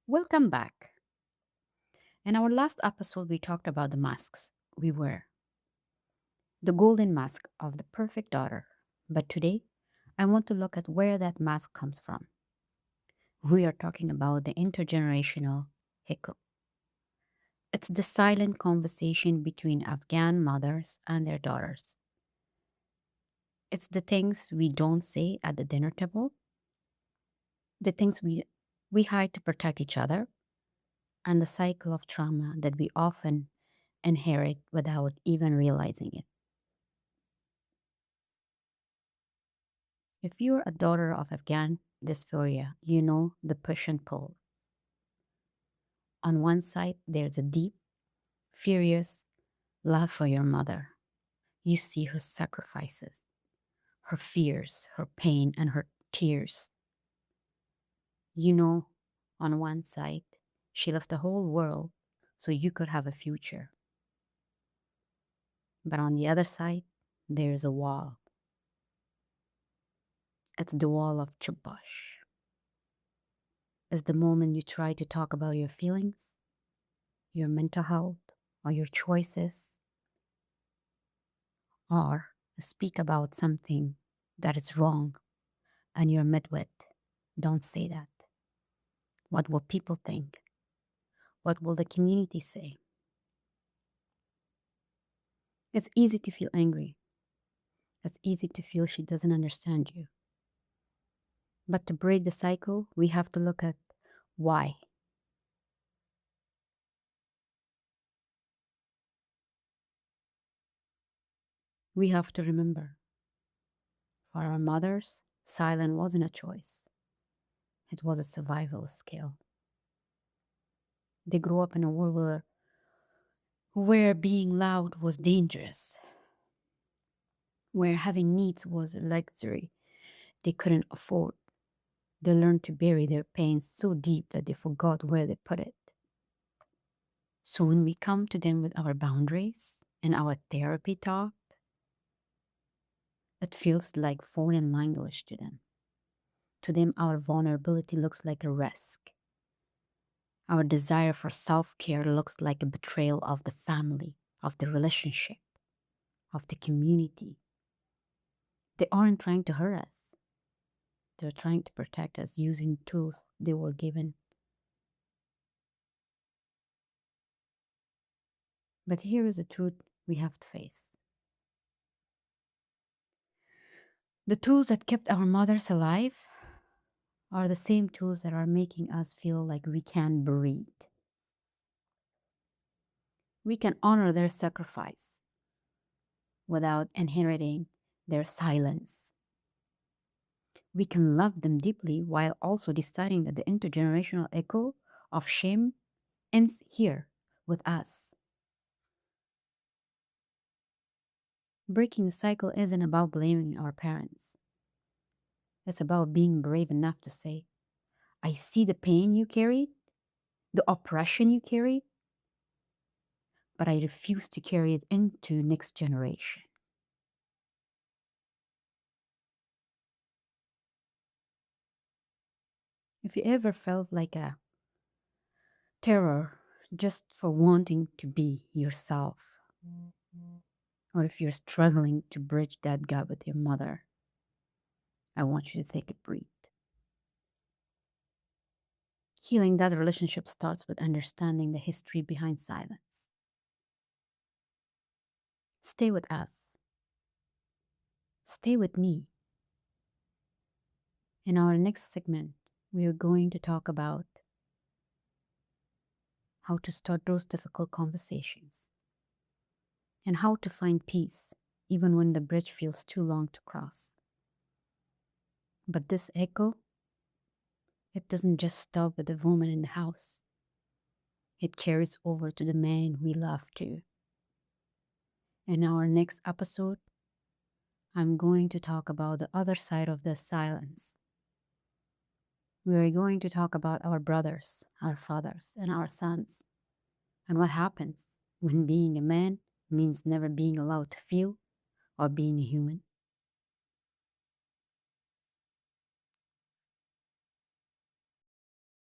Welcome back. In our last episode, we talked about the masks we wear, the golden mask of the perfect daughter. But today, I want to look at where that mask comes from. We are talking about the intergenerational hiccup. It's the silent conversation between Afghan mothers and their daughters. It's the things we don't say at the dinner table, the things we hide to protect each other, and the cycle of trauma that we often inherit without even realizing it. If you're a daughter of Afghan dysphoria, you know the push and pull. On one side, there's a deep, furious love for your mother. You see her sacrifices, her fears, her pain, and her tears. You know, on one side, she left the whole world so you could have a future. But on the other side, there's a wall. It's the wall of Chup Bosh. It's the moment you try to talk about your feelings, your mental health, or your choices, or speak about something that is wrong and you're met with, don't say that. What will people think? What will the community say? It's easy to feel angry. It's easy to feel she doesn't understand you. But to break the cycle, we have to look at why. We have to remember for our mothers, silence wasn't a choice, it was a survival skill. They grew up in a world where being loud was dangerous, where having needs was a luxury they couldn't afford. They learned to bury their pain so deep that they forgot where they put it. So when we come to them with our boundaries and our therapy talk, it feels like foreign language to them. To them, our vulnerability looks like a risk. Our desire for self care looks like a betrayal of the family, of the relationship, of the community. They aren't trying to hurt us, they're trying to protect us using tools they were given. But here is the truth we have to face. The tools that kept our mothers alive are the same tools that are making us feel like we can breathe. We can honor their sacrifice without inheriting their silence. We can love them deeply while also deciding that the intergenerational echo of shame ends here with us. Breaking the cycle isn't about blaming our parents. It's about being brave enough to say, I see the pain you carried, the oppression you carried, but I refuse to carry it into next generation. If you ever felt like a terror just for wanting to be yourself, or if you're struggling to bridge that gap with your mother, I want you to take a breath. Healing that relationship starts with understanding the history behind silence. Stay with us. Stay with me. In our next segment, we are going to talk about how to start those difficult conversations and how to find peace even when the bridge feels too long to cross. But this echo, it doesn't just stop with the woman in the house. It carries over to the man we love too. In our next episode, I'm going to talk about the other side of the silence. We are going to talk about our brothers, our fathers, and our sons, and what happens when being a man means never being allowed to feel or being a human.